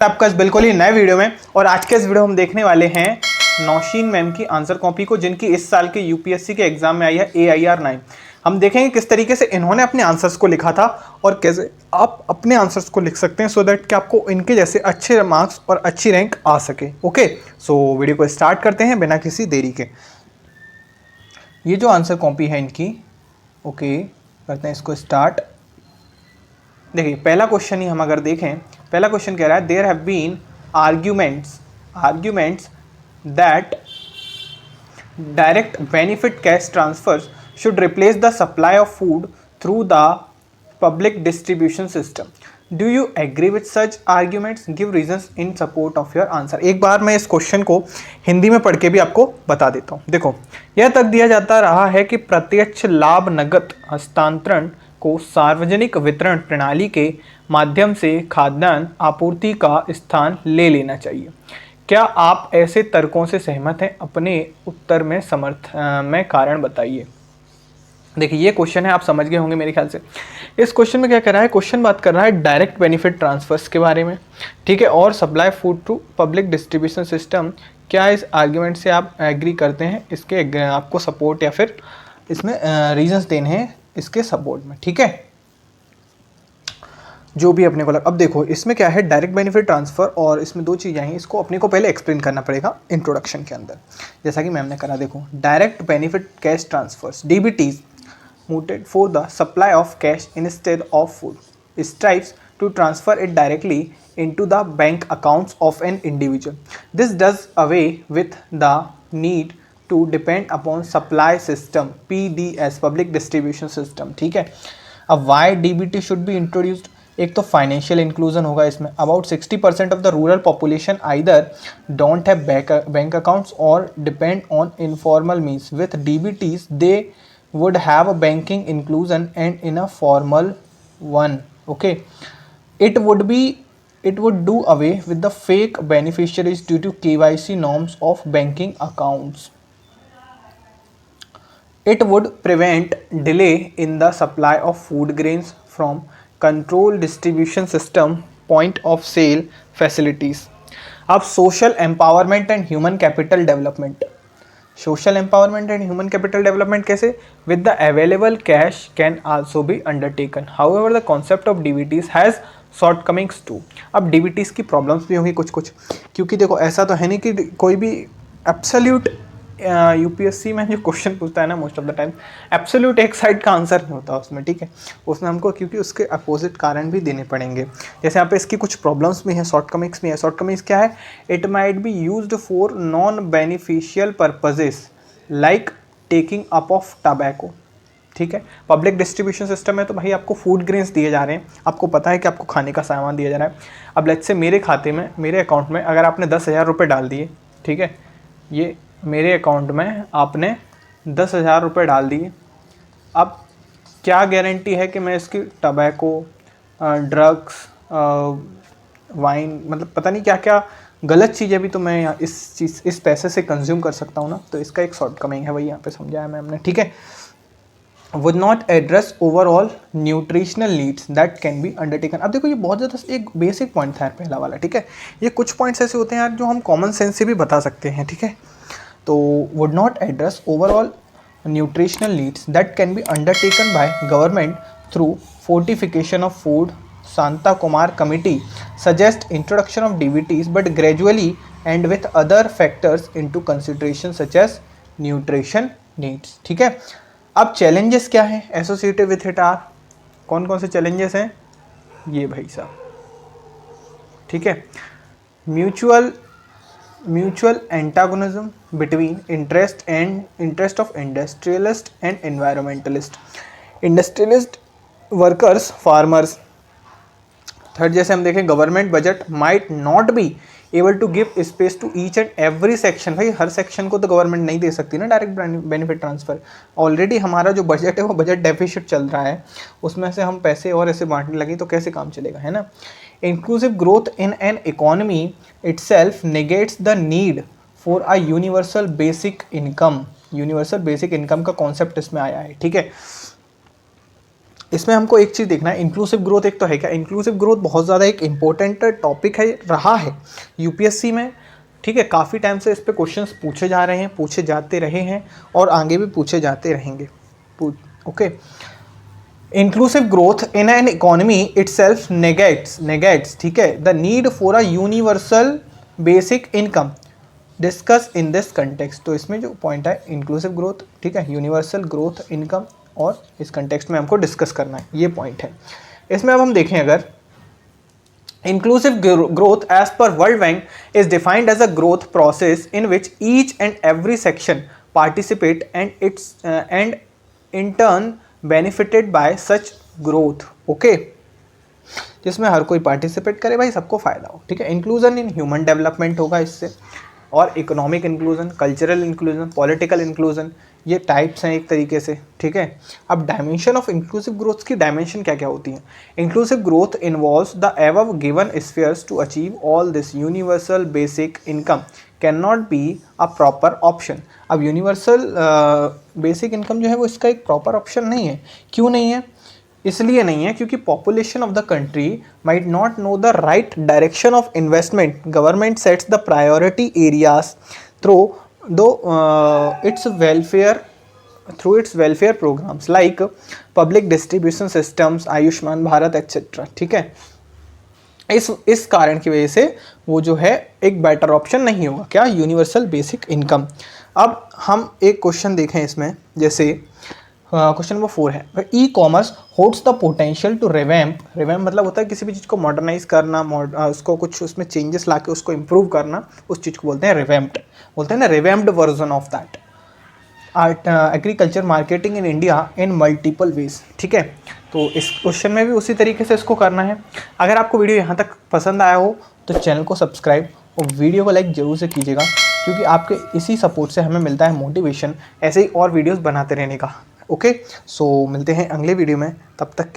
आपका इस बिल्कुल ही नए वीडियो में। और आज के इस वीडियो हम देखने वाले हैं नौशीन मैम की आंसर कॉपी को, जिनकी इस साल के यूपीएससी के एग्जाम में आई है AIR 9। हम देखेंगे किस तरीके से इन्होंने अपने आंसर्स को लिखा था और कैसे आप अपने आंसर्स को लिख सकते हैं, सो दैट कि आपको इनके जैसे अच्छे मार्क्स और अच्छी रैंक आ सके। ओके, सो वीडियो को स्टार्ट करते हैं बिना किसी देरी के। ये जो आंसर कॉपी है इनकी, ओके करते हैं इसको स्टार्ट। देखिए पहला क्वेश्चन ही हम अगर देखें, पहला क्वेश्चन कह रहा है there have been arguments that direct benefit cash transfers should replace the supply of food through the public distribution system. Do you agree with such arguments, give reasons in support of your answer. एक बार मैं इस question को हिंदी में पढ़ के भी आपको बता देता हूँ। देखो, यह तक दिया जाता रहा है कि प्रत्यक्ष लाभ नगद हस्तांतरण को सार्वजनिक वितरण प्रणाली के माध्यम से खाद्यान्न आपूर्ति का स्थान ले लेना चाहिए। क्या आप ऐसे तर्कों से सहमत हैं? अपने उत्तर में में कारण बताइए। देखिए ये क्वेश्चन है, आप समझ गए होंगे मेरे ख्याल से। इस क्वेश्चन में क्या कर रहा है, क्वेश्चन बात कर रहा है डायरेक्ट बेनिफिट ट्रांसफर्स के बारे में, ठीक है, और supply food to public distribution system. क्या इस आर्ग्यूमेंट से आप एग्री करते हैं? इसके आपको सपोर्ट या फिर इसमें रीजंस देने हैं इसके सपोर्ट में, ठीक है, जो भी अपने को लग। अब देखो इसमें क्या है, डायरेक्ट बेनिफिट ट्रांसफर, और इसमें दो चीज़ें हैं, इसको अपने को पहले एक्सप्लेन करना पड़ेगा इंट्रोडक्शन के अंदर, जैसा कि मैम ने करा। देखो, direct benefit cash transfers DBTs mooted for the supply of cash instead of food, strives to transfer it directly into the bank accounts of an individual. This does away with the need to depend upon supply system, PDS, public distribution system, ठीक है। अब why DBT should be introduced? एक तो financial inclusion होगा इसमें। About 60% of the rural population either don't have bank accounts और depend on informal means. With DBTs they would have a banking inclusion and in a formal one. Okay, it would do away with the fake beneficiaries due to KYC norms of banking accounts. It would prevent delay in the supply of food grains from control distribution system point of sale facilities. अब social empowerment and human capital development. Social empowerment and human capital development कैसे? With the available cash can also be undertaken, however the concept of DBTs has shortcomings too. अब DBTs की problems भी होंगी कुछ, क्योंकि देखो ऐसा तो है नहीं कि कोई भी एब्सोल्यूट UPSC में जो क्वेश्चन पूछता है ना, most of the time absolute एक साइड का आंसर नहीं होता उसमें, ठीक है, उसमें हमको क्योंकि उसके अपोजिट कारण भी देने पड़ेंगे। जैसे यहाँ पे इसकी कुछ प्रॉब्लम्स भी हैं, शॉर्टकमिंग्स भी हैं। शॉर्टकमिंग्स क्या है? It might be used for non beneficial purposes like taking up of tobacco, ठीक है। पब्लिक डिस्ट्रीब्यूशन सिस्टम है तो भाई आपको फूड ग्रेन्स दिए जा रहे हैं, आपको पता है कि आपको खाने का सामान दिया जा रहा है। अब लेट्स से मेरे खाते में, मेरे अकाउंट में अगर आपने 10,000 रुपये डाल दिए, ठीक है, ये मेरे अकाउंट में आपने 10,000 रुपये डाल दिए। अब क्या गारंटी है कि मैं इसकी टबैको, ड्रग्स, वाइन, मतलब पता नहीं क्या क्या गलत चीज़ें भी तो मैं इस पैसे से कंज्यूम कर सकता हूँ ना। तो इसका एक शॉर्टकमिंग है, वही यहाँ पे समझाया मैम ने, ठीक है। Would not address overall nutritional needs that can be undertaken. अब देखो ये बहुत ज़्यादा एक बेसिक पॉइंट था यार पहला वाला, ठीक है। ये कुछ पॉइंट्स ऐसे होते हैं यार जो हम कॉमन सेंस से भी बता सकते हैं, ठीक है। तो would not address overall nutritional needs that can be undertaken by government through fortification of food. Santa Kumar committee suggests introduction of DBTs but gradually and with other factors into consideration such as nutrition needs, ठीक है। अब challenges क्या हैं associated with it are? कौन कौन से challenges हैं? ये भाई साहब, ठीक है। mutual antagonism between interest of industrialist and environmentalist, industrialist workers, farmers. Third, जैसे हम देखें government budget might not be able to give space to each and every section. भाई हर सेक्शन को तो गवर्नमेंट नहीं दे सकती ना डायरेक्ट बेनिफिट ट्रांसफर। ऑलरेडी हमारा जो बजट है वो बजट डेफिसिट चल रहा है, उसमें से हम पैसे और ऐसे बांटने लगे तो कैसे काम चलेगा, है ना। Inclusive growth in an economy itself negates the need for a universal basic income. Universal basic income का कॉन्सेप्ट इसमें आया है, ठीक है। इसमें हमको एक चीज़ देखना है, इंक्लूसिव ग्रोथ एक तो है क्या, इंक्लूसिव ग्रोथ बहुत ज़्यादा एक इम्पोर्टेंट टॉपिक है, रहा है यूपीएससी में, ठीक है। काफ़ी टाइम से इस पे क्वेश्चंस पूछे जा रहे हैं, पूछे जाते रहे हैं और आगे भी पूछे जाते रहेंगे। Okay, inclusive growth in an economy itself negates, ठीक है, the need for a universal basic income discuss in this context. तो इसमें जो पॉइंट है इंक्लूसिव ग्रोथ, ठीक है, यूनिवर्सल ग्रोथ इनकम, और इस कंटेक्स्ट में हमको डिस्कस करना है, ये पॉइंट है। इसमें अब हम देखें, अगर inclusive growth as per World Bank is defined as a growth process in which each and every section participate and in turn benefited by such growth, okay, जिसमें हर कोई पार्टिसिपेट करे भाई, सबको फायदा हो, ठीक है। इंक्लूजन इन ह्यूमन डेवलपमेंट होगा इससे, और economic inclusion, cultural inclusion, political inclusion, ये टाइप्स हैं एक तरीके से, ठीक है। अब डायमेंशन ऑफ इंक्लूसिव ग्रोथ की डायमेंशन क्या क्या होती हैं। Inclusive growth involves the above given spheres to achieve all this universal basic income can not be a proper option. अब यूनिवर्सल बेसिक इनकम जो है वो इसका एक प्रॉपर ऑप्शन नहीं है। क्यों नहीं है? इसलिए नहीं है क्योंकि population of the country might not know the right direction of investment. Government sets the priority areas through its welfare programs like public distribution systems, Ayushman Bharat etc, ठीक है। इस कारण की वजह से वो जो है एक बेटर ऑप्शन नहीं होगा, क्या, यूनिवर्सल बेसिक इनकम। अब हम एक क्वेश्चन देखें इसमें, जैसे क्वेश्चन नंबर 4 है, e commerce holds the potential to revamp मतलब होता है किसी भी चीज़ को मॉडर्नाइज करना, उसको कुछ उसमें चेंजेस लाके उसको इम्प्रूव करना, उस चीज़ को बोलते हैं रिवैम्प्ड, बोलते हैं ना, revamped version of that. Agriculture marketing in India in multiple ways, ठीक है। तो इस क्वेश्चन में भी उसी तरीके से इसको करना है। अगर आपको वीडियो यहाँ तक पसंद आया हो तो चैनल को सब्सक्राइब और वीडियो को लाइक ज़रूर से कीजिएगा, क्योंकि आपके इसी सपोर्ट से हमें मिलता है मोटिवेशन ऐसे ही और वीडियोस बनाते रहने का। ओके, सो मिलते हैं अगले वीडियो में, तब तक के